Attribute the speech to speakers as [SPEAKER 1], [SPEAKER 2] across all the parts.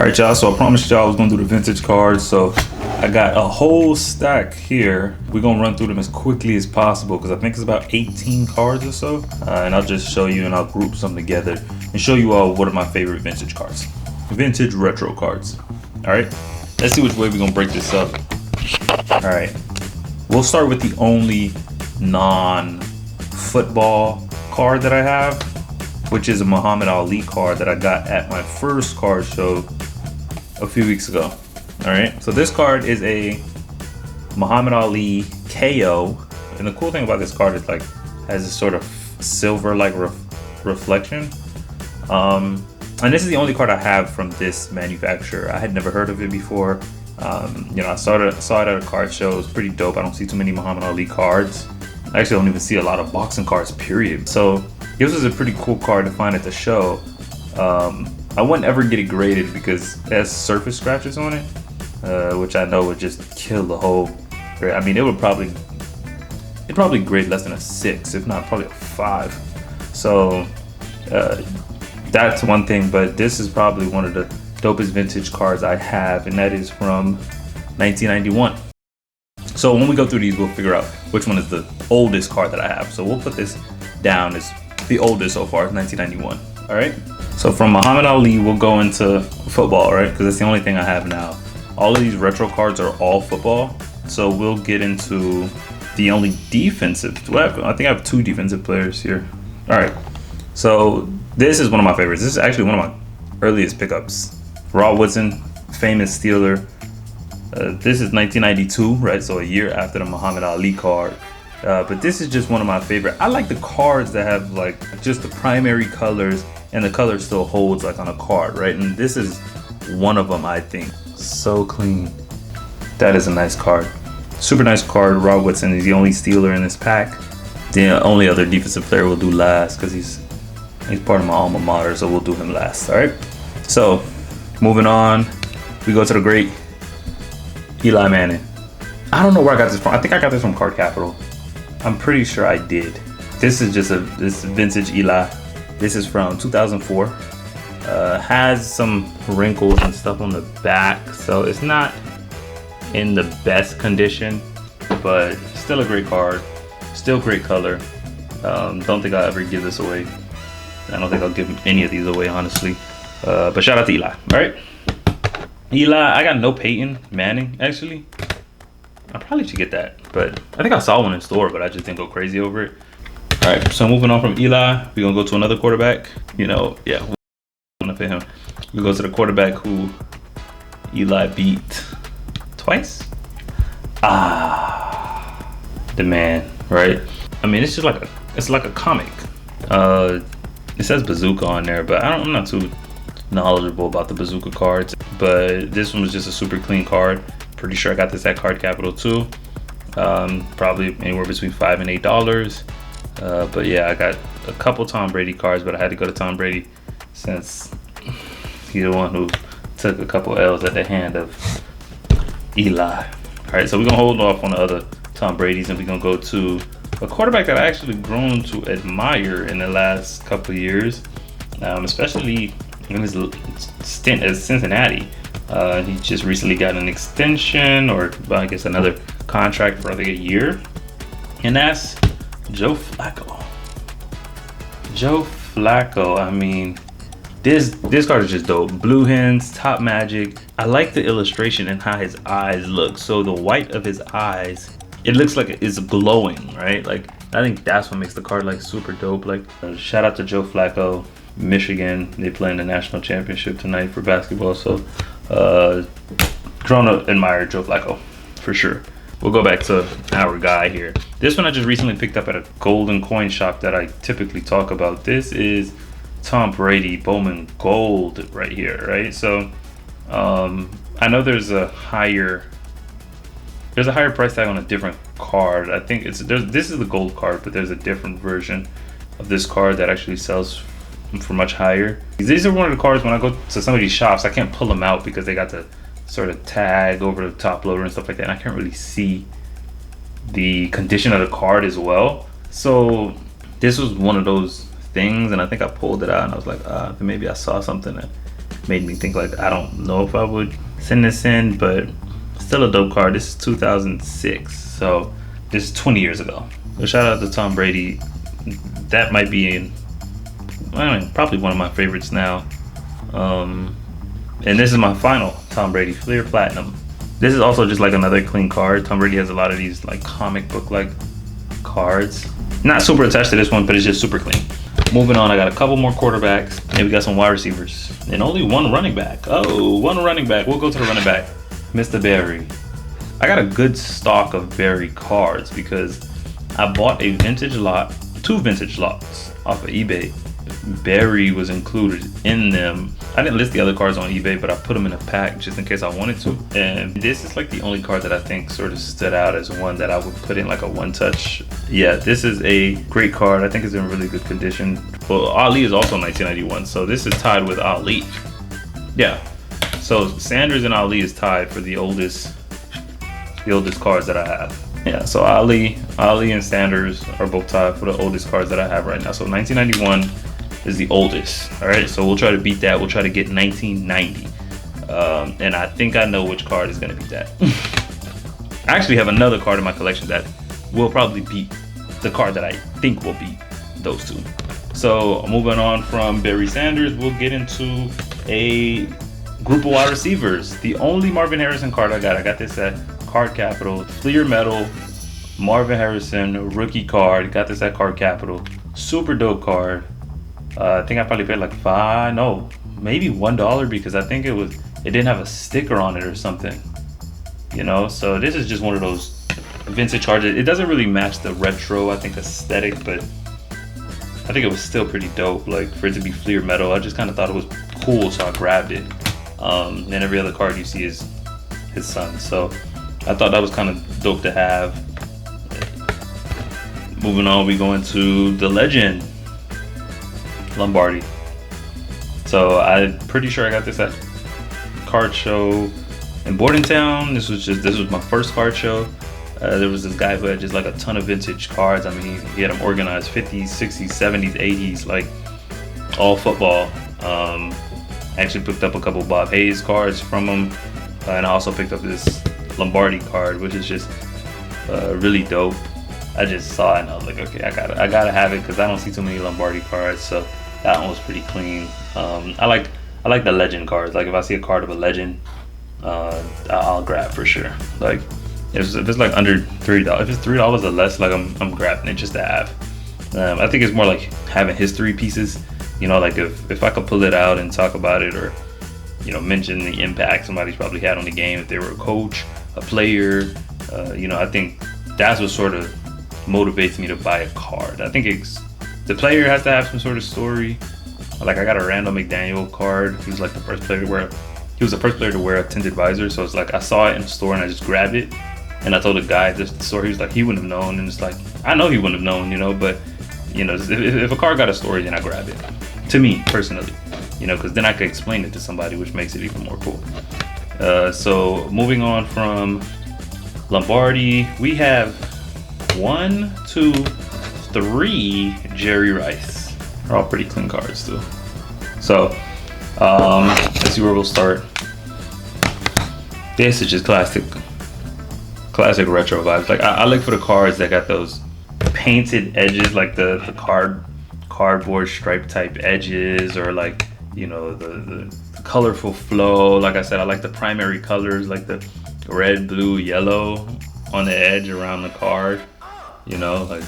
[SPEAKER 1] Alright, y'all, so I promised y'all I was gonna do the vintage cards, so I got a whole stack here. We're gonna run through them as quickly as possible because I think it's about 18 cards or so. And I'll just show you and I'll group some together and show you all what are my favorite vintage cards. Vintage retro cards. Alright, let's see which way we're gonna break this up. Alright, we'll start with the only non-football card that I have, which is a Muhammad Ali card that I got at my first card show a few weeks ago. All right, so this card is a Muhammad Ali KO, and the cool thing about this card is like has this sort of silver-like reflection. And this is the only card I have from this manufacturer. I had never heard of it before. You know, I saw it at a card show. It was pretty dope. I don't see too many Muhammad Ali cards. I actually don't even see a lot of boxing cards, period. So this was a pretty cool card to find at the show. I wouldn't ever get it graded because it has surface scratches on it, which I know would just kill the whole grade. I mean, it'd probably grade less than a 6, if not probably a 5. So that's one thing, but this is probably one of the dopest vintage cards I have, and that is from 1991. So when we go through these, we'll figure out which one is the oldest card that I have. So we'll put this down as the oldest so far, 1991. All right. So from Muhammad Ali, we'll go into football, right? Because that's the only thing I have now. All of these retro cards are all football. So we'll get into the only defensive. I think I have 2 defensive players here. All right. So this is one of my favorites. This is actually one of my earliest pickups. Rod Woodson, famous Steeler. This is 1992, right? So a year after the Muhammad Ali card. But this is just one of my favorite. I like the cards that have like just the primary colors and the color still holds like on a card, right? And this is one of them, I think. So clean. That is a nice card. Super nice card. Rod Woodson is the only Steeler in this pack. The only other defensive player we'll do last because he's part of my alma mater, so we'll do him last, all right? So moving on, we go to the great Eli Manning. I don't know where I got this from. I think I got this from Card Capital. I'm pretty sure I did. This is just this vintage Eli. This is from 2004. Has some wrinkles and stuff on the back, so it's not in the best condition, but still a great card. Still great color. Don't think I'll ever give this away. I don't think I'll give any of these away, honestly. But shout out to Eli. All right. Eli, I got no Peyton Manning, actually. I probably should get that, but I think I saw one in store, but I just didn't go crazy over it. All right, so moving on from Eli, we're gonna go to another quarterback. You know, yeah, we're gonna fit him. We go to the quarterback who Eli beat twice. The man, right? I mean, it's just like it's like a comic. It says Bazooka on there, but I'm not too knowledgeable about the Bazooka cards. But this one was just a super clean card. Pretty sure I got this at Card Capital too. Probably anywhere between $5 and $8. But yeah, I got a couple Tom Brady cards, but I had to go to Tom Brady since he's the one who took a couple L's at the hand of Eli. All right, so we're gonna hold off on the other Tom Brady's and we're gonna go to a quarterback that I actually grown to admire in the last couple of years, especially in his stint at Cincinnati. He just recently got an extension, or I guess another contract for I think a year, and that's Joe Flacco. Joe Flacco. I mean, this card is just dope. Blue Hens, Top Magic. I like the illustration and how his eyes look. So the white of his eyes, it looks like it's glowing, right? Like I think that's what makes the card like super dope. Like shout out to Joe Flacco, Michigan. They play in the national championship tonight for basketball. So grown to admire Joe Flacco for sure. We'll go back to our guy here. This one I just recently picked up at a golden coin shop that I typically talk about. This is Tom Brady Bowman Gold right here, right? So I know there's a higher price tag on a different card. I think this is the gold card, but there's a different version of this card that actually sells for much higher. These are one of the cards when I go to some of these shops, I can't pull them out because they got the sort of tag over the top loader and stuff like that, and I can't really see the condition of the card as well. So this was one of those things, and I think I pulled it out and I was like, maybe I saw something that made me think like, I don't know if I would send this in, but still a dope card. This is 2006, so this is 20 years ago. So shout out to Tom Brady. That might be probably one of my favorites now. And this is my final Tom Brady Fleer Platinum. This is also just like another clean card. Tom Brady has a lot of these like comic book like cards. Not super attached to this one, but it's just super clean. Moving on, I got a couple more quarterbacks, and we got some wide receivers, and only one running back. Oh, one running back. We'll go to the running back, Mr. Barry. I got a good stock of Barry cards because I bought a vintage lot, 2 vintage lots off of eBay. Barry was included in them. I didn't list the other cards on eBay, but I put them in a pack just in case I wanted to. And this is like the only card that I think sort of stood out as one that I would put in like a one touch. Yeah, this is a great card. I think it's in really good condition. Well, Ali is also 1991, so this is tied with Ali. Yeah, so Sanders and Ali is tied for the oldest cards that I have. Yeah, so Ali and Sanders are both tied for the oldest cards that I have right now. So 1991 is the oldest. All right, so we'll try to beat that. We'll try to get 1990. And I think I know which card is going to beat that. I actually have another card in my collection that will probably beat the card that I think will beat those two. So moving on from Barry Sanders, we'll get into a group of wide receivers. The only Marvin Harrison card I got this at Card Capital. Fleer Metal, Marvin Harrison, rookie card. Got this at Card Capital. Super dope card. I think I probably paid like maybe $1 because I think it didn't have a sticker on it or something. You know, so this is just one of those vintage cards. It doesn't really match the retro, I think, aesthetic, but I think it was still pretty dope. Like for it to be Fleer Metal, I just kind of thought it was cool, so I grabbed it. And every other card you see is his son, so I thought that was kind of dope to have. Moving on, we go into the legend, Lombardi. So I'm pretty sure I got this at card show in Bordentown. This was my first card show. There was this guy who had just like a ton of vintage cards. I mean, he had them organized 50s, 60s, 70s, 80s, like all football. Actually picked up a couple Bob Hayes cards from him, and I also picked up this Lombardi card, which is just really dope. I just saw it and I was like, okay, I gotta have it because I don't see too many Lombardi cards. So that one was pretty clean. I like the legend cards. Like if I see a card of a legend, I'll grab for sure. Like if it's like under $3, if it's $3 or less, like I'm grabbing it just to have. I think it's more like having history pieces. You know, like if I could pull it out and talk about it, or you know, mention the impact somebody's probably had on the game, if they were a coach, a player, you know, I think that's what sort of motivates me to buy a card. I think the player has to have some sort of story. Like I got a Randall McDaniel card. He was like the first player to wear a tinted visor. So it's like I saw it in the store and I just grabbed it, and I told the guy at the store, he was like, he wouldn't have known. And it's like, I know he wouldn't have known, you know, but you know, if a card got a story, then I grab it. To me personally, you know, because then I could explain it to somebody, which makes it even more cool. So moving on from Lombardi, we have 1, 2, 3 Jerry Rice. They're all pretty clean cards too. So let's see where we'll start. This is just classic retro vibes. Like I look for the cards that got those painted edges, like the cardboard stripe type edges, or like, you know, the colorful flow. Like I said, I like the primary colors, like the red, blue, yellow on the edge around the card. You know, like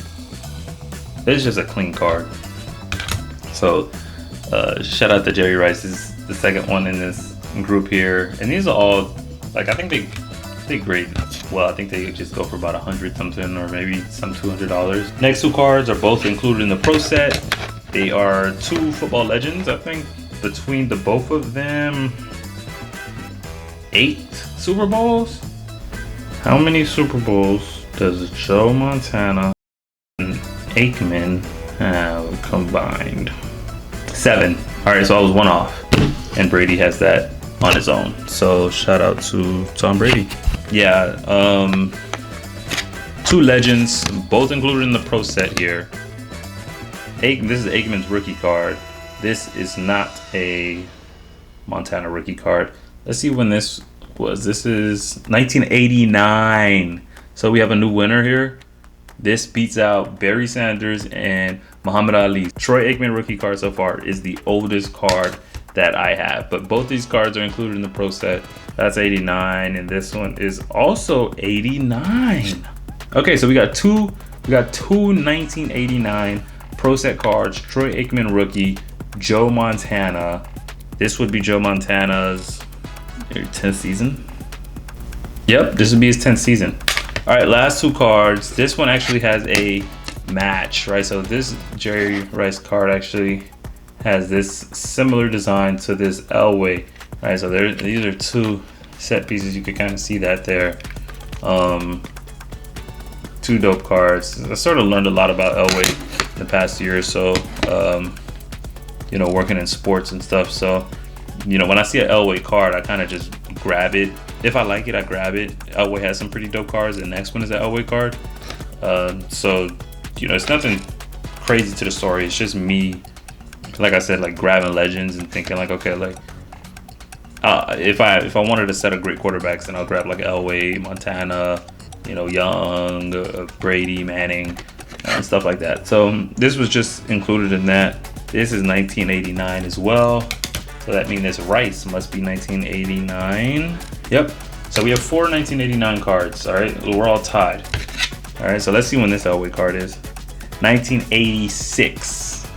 [SPEAKER 1] it's just a clean card. So shout out to Jerry Rice. This is the second one in this group here, and these are all like, I think they grade well. I think they just go for about 100 something, or maybe some $200. Next two cards are both included in the pro set. They are 2 football legends. I think between the both of them, 8 Super Bowls. How many Super Bowls does Joe Montana and Aikman have combined? 7. All right, so I was 1 off, and Brady has that on his own. So shout out to Tom Brady. Yeah, 2 legends, both included in the pro set here. This is Aikman's rookie card. This is not a Montana rookie card. Let's see when this was. This is 1989. So we have a new winner here. This beats out Barry Sanders and Muhammad Ali. Troy Aikman rookie card so far is the oldest card that I have, but both these cards are included in the pro set. That's 89, and this one is also 89. Okay, so we got two 1989 pro set cards. Troy Aikman rookie, Joe Montana. This would be Joe Montana's 10th season. Yep, this would be his 10th season. All right, last two cards. This one actually has a match, right? So this Jerry Rice card actually has this similar design to this Elway, right? So these are two set pieces. You can kind of see that there. Two dope cards. I sort of learned a lot about Elway in the past year or so, you know, working in sports and stuff. So, you know, when I see an Elway card, I kind of just grab it. If I like it, I grab it. Elway has some pretty dope cards. The next one is an Elway card. So, you know, it's nothing crazy to the story. It's just me, like I said, like grabbing legends and thinking like, okay, like if I wanted a set of great quarterbacks, then I'll grab like Elway, Montana, you know, Young, Brady, Manning, and stuff like that. So this was just included in that. This is 1989 as well. So that means this Rice must be 1989. Yep. So we have 4 1989 cards. All right, we're all tied. All right, so let's see when this Elway card is. 1986.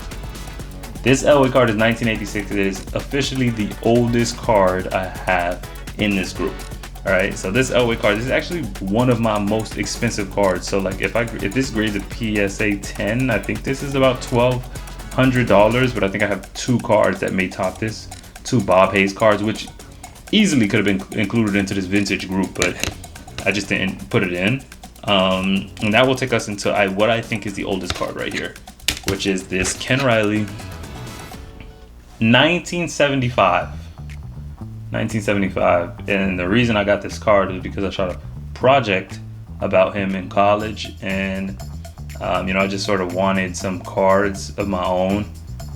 [SPEAKER 1] This Elway card is 1986. It is officially the oldest card I have in this group. All right, so this Elway card, this is actually one of my most expensive cards. So like if this grades a PSA 10, I think this is about $1,200, but I think I have 2 cards that may top this. 2 Bob Hayes cards, which easily could have been included into this vintage group, but I just didn't put it in. And that will take us into what I think is the oldest card right here, which is this Ken Riley 1975. 1975. And the reason I got this card is because I shot a project about him in college, and you know, I just sort of wanted some cards of my own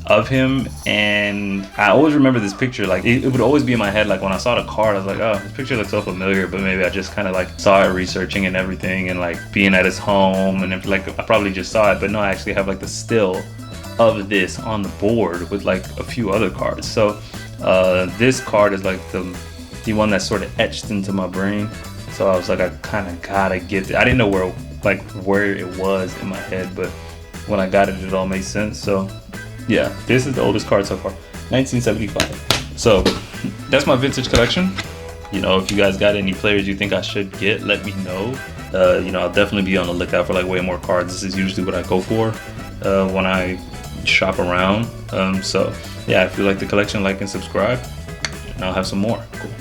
[SPEAKER 1] of him, and I always remember this picture. Like it would always be in my head. Like when I saw the card, I was like, oh, this picture looks so familiar, but maybe I just kind of like saw it researching and everything, and like being at his home, and like I probably just saw it, but no, I actually have like the still of this on the board with like a few other cards. So this card is like the one that's sort of etched into my brain. So I was like, I kind of gotta get it. I didn't know where it was in my head, but when I got it, it all made sense. So yeah, this is the oldest card so far, 1975. So that's my vintage collection. You know, if you guys got any players you think I should get, let me know. You know, I'll definitely be on the lookout for like way more cards. This is usually what I go for when I shop around. So yeah, if you like the collection, like and subscribe, and I'll have some more. Cool.